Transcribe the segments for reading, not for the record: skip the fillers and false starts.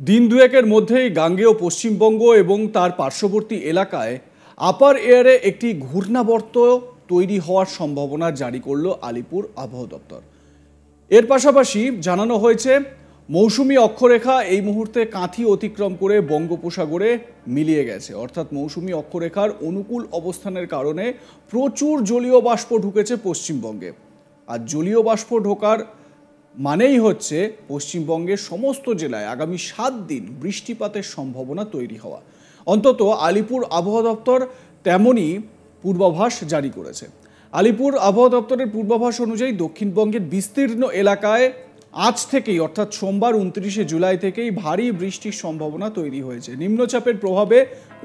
দিন দুয়েকের মধ্যেই গাঙ্গেয় পশ্চিমবঙ্গ এবং তার পার্শ্ববর্তী এলাকায় আপার এয়ারে একটি ঘূর্ণাবর্ত তৈরি হওয়ার সম্ভাবনা জারি করল আলিপুর আবহাওয়া দপ্তর। এর পাশাপাশি জানানো হয়েছে মৌসুমি অক্ষরেখা এই মুহূর্তে কাঁথি অতিক্রম করে বঙ্গোপসাগরে মিলিয়ে গেছে, অর্থাৎ মৌসুমি অক্ষরেখার অনুকূল অবস্থানের কারণে প্রচুর জলীয় বাষ্প ঢুকেছে পশ্চিমবঙ্গে। আর জলীয় বাষ্প ঢোকার মানেই হচ্ছে পশ্চিমবঙ্গের সমস্ত জেলায় আগামী 7 দিন বৃষ্টিপাতের সম্ভাবনা তৈরি হওয়া। অন্তত আলিপুর আবহাওয়া দপ্তর তেমনই পূর্বাভাস জারি করেছে। আলিপুর আবহাওয়া দপ্তরের পূর্বাভাস অনুযায়ী দক্ষিণবঙ্গের বিস্তীর্ণ এলাকায় আজ থেকেই অর্থাৎ সোমবার 29শে জুলাই থেকেই ভারী বৃষ্টির সম্ভাবনা তৈরি হয়েছে। নিম্নচাপের প্রভাবে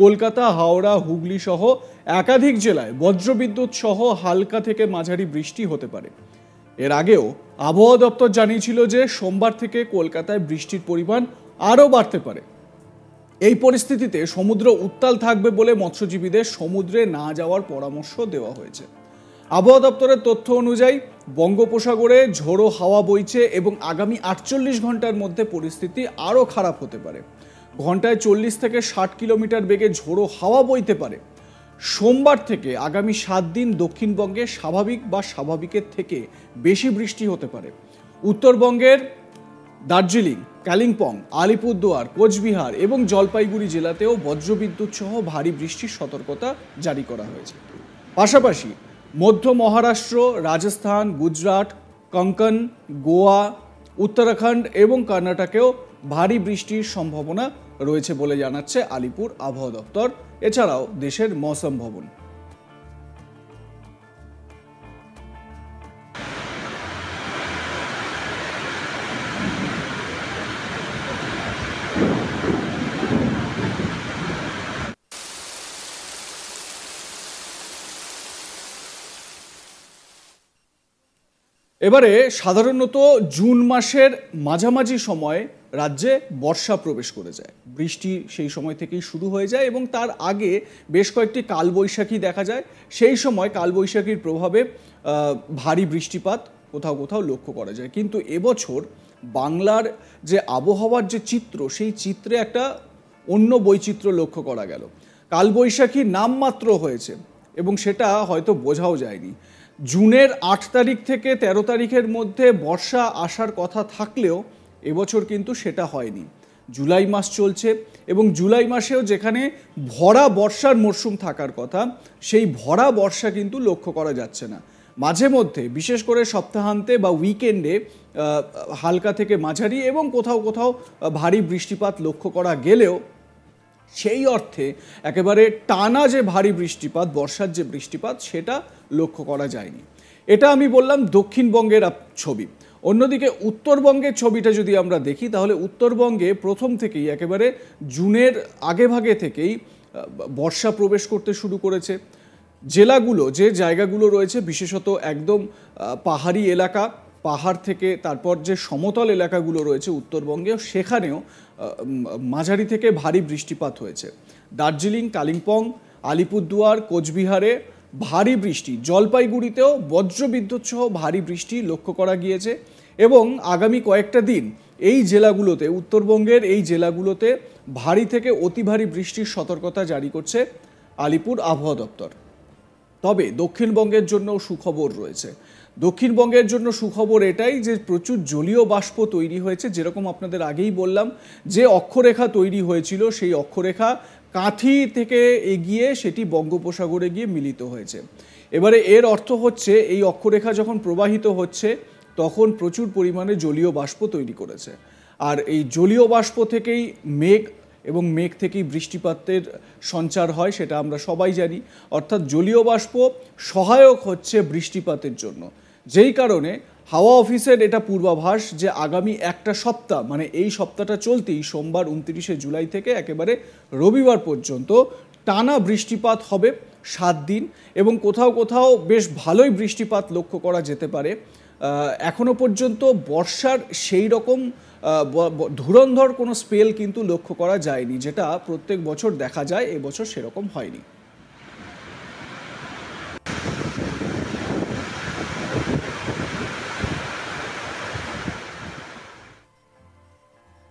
কলকাতা, হাওড়া, হুগলি সহ একাধিক জেলায় বজ্রবিদ্যুৎ সহ হালকা থেকে মাঝারি বৃষ্টি হতে পারে। এর আগেও আবহাওয়া দপ্তর জানিয়েছিল যে সোমবার থেকে কলকাতায় বৃষ্টির পরিমাণ আরও বাড়তে পারে। এই পরিস্থিতিতে সমুদ্র উত্তাল থাকবে বলে মৎস্যজীবীদের সমুদ্রে না যাওয়ার পরামর্শ দেওয়া হয়েছে। আবহাওয়া দপ্তরের তথ্য অনুযায়ী বঙ্গোপসাগরে ঝোড়ো হাওয়া বইছে এবং আগামী 48 ঘন্টার মধ্যে পরিস্থিতি আরও খারাপ হতে পারে। ঘন্টায় 40 থেকে 60 কিলোমিটার বেগে ঝোড়ো হাওয়া বইতে পারে। সোমবার থেকে আগামী 7 দিন দক্ষিণবঙ্গে স্বাভাবিক বা স্বাভাবিকের থেকে বেশি বৃষ্টি হতে পারে। উত্তরবঙ্গের দার্জিলিং, কালিম্পং, আলিপুরদুয়ার, কোচবিহার এবং জলপাইগুড়ি জেলাতেও বজ্রবিদ্যুৎ সহ ভারী বৃষ্টির সতর্কতা জারি করা হয়েছে। পাশাপাশি মধ্য মহারাষ্ট্র, রাজস্থান, গুজরাট, কোঙ্কণ, গোয়া, উত্তরাখণ্ড এবং কর্ণাটকেও ভারী বৃষ্টির সম্ভাবনা রয়েছে বলে জানাচ্ছে আলিপুর আবহাওয়া দপ্তর। এছাড়াও দেশের মৌসুম ভবন। এবারে সাধারণত জুন মাসের মাঝামাঝি সময়ে রাজ্যে বর্ষা প্রবেশ করে যায়। বৃষ্টি সেই সময় থেকেই শুরু হয়ে যায় এবং তার আগে বেশ কয়েকটি কালবৈশাখী দেখা যায়। সেই সময় কালবৈশাখীর প্রভাবে ভারী বৃষ্টিপাত কোথাও কোথাও লক্ষ্য করা যায়। কিন্তু এবছর বাংলার যে আবহাওয়ার যে চিত্র, সেই চিত্রে একটা অন্য বৈচিত্র্য লক্ষ্য করা গেল। কালবৈশাখী নামমাত্র হয়েছে এবং সেটা হয়তো বোঝাও যায়নি। জুনের 8 তারিখ থেকে 13 তারিখের মধ্যে বর্ষা আসার কথা থাকলেও এবছর কিন্তু সেটা হয়নি। জুলাই মাস চলছে এবং জুলাই মাসেও যেখানে ভরা বর্ষার মরশুম থাকার কথা, সেই ভরা বর্ষা কিন্তু লক্ষ্য করা যাচ্ছে না। মাঝে মধ্যে বিশেষ করে সপ্তাহান্তে বা উইকেন্ডে হালকা থেকে মাঝারি এবং কোথাও কোথাও ভারী বৃষ্টিপাত লক্ষ্য করা গেলেও সেই অর্থে একেবারে টানা যে ভারী বৃষ্টিপাত, বর্ষার যে বৃষ্টিপাত, সেটা লক্ষ্য করা যায়নি। এটা আমি বললাম দক্ষিণবঙ্গের ছবি। অন্যদিকে উত্তরবঙ্গের ছবিটা যদি আমরা দেখি, তাহলে উত্তরবঙ্গে প্রথম থেকেই একেবারে জুনের আগেভাগে থেকেই বর্ষা প্রবেশ করতে শুরু করেছে। জেলাগুলো, যে জায়গাগুলো রয়েছে বিশেষত একদম পাহাড়ি এলাকা, পাহাড় থেকে তারপর যে সমতল এলাকাগুলো রয়েছে উত্তরবঙ্গে, সেখানেও মাঝারি থেকে ভারী বৃষ্টিপাত হয়েছে। দার্জিলিং, কালিম্পং, আলিপুরদুয়ার, কোচবিহারে ভারী বৃষ্টি, জলপাইগুড়িতেও বজ্রবিদ্যুৎ সহ ভারী বৃষ্টি লক্ষ্য করা গিয়েছে এবং আগামী কয়েকটা দিন এই জেলাগুলোতে, উত্তরবঙ্গের এই জেলাগুলোতে ভারী থেকে অতি ভারী বৃষ্টির সতর্কতা জারি করছে আলিপুর আবহাওয়া দপ্তর। তবে দক্ষিণবঙ্গের জন্য সুখবর রয়েছে। দক্ষিণবঙ্গের জন্য সুখবর এটাই যে প্রচুর জলীয় বাষ্প তৈরি হয়েছে। যেরকম আপনাদের আগেই বললাম, যে অক্ষরেখা তৈরি হয়েছিল সেই অক্ষরেখা কাঁথি থেকে এগিয়ে সেটি বঙ্গোপসাগরে গিয়ে মিলিত হয়েছে। এবারে এর অর্থ হচ্ছে এই অক্ষরেখা যখন প্রবাহিত হচ্ছে তখন প্রচুর পরিমাণে জলীয় বাষ্প তৈরি করেছে। আর এই জলীয় বাষ্প থেকেই মেঘ এবং মেঘ থেকেই বৃষ্টিপাতের সঞ্চার হয়, সেটা আমরা সবাই জানি। অর্থাৎ জলীয় বাষ্প সহায়ক হচ্ছে বৃষ্টিপাতের জন্য। যেই কারণে হাওয়া অফিসের এটা পূর্বাভাস যে আগামী একটা সপ্তাহ, মানে এই সপ্তাহটা চলতেই সোমবার 29শে জুলাই থেকে একেবারে রবিবার পর্যন্ত টানা বৃষ্টিপাত হবে 7 দিন এবং কোথাও কোথাও বেশ ভালোই বৃষ্টিপাত লক্ষ্য করা যেতে পারে। এখনো পর্যন্ত বর্ষার সেই রকম ধুরন্ধর কোনো স্পেল কিন্তু লক্ষ্য করা যায়নি, যেটা প্রত্যেক বছর দেখা যায়। এবছর সেরকম হয়নি।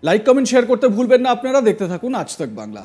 লাইক কমেন্ট শেয়ার করতে ভুলবেন না আপনারা। দেখতে থাকুন আজ তাক বাংলা।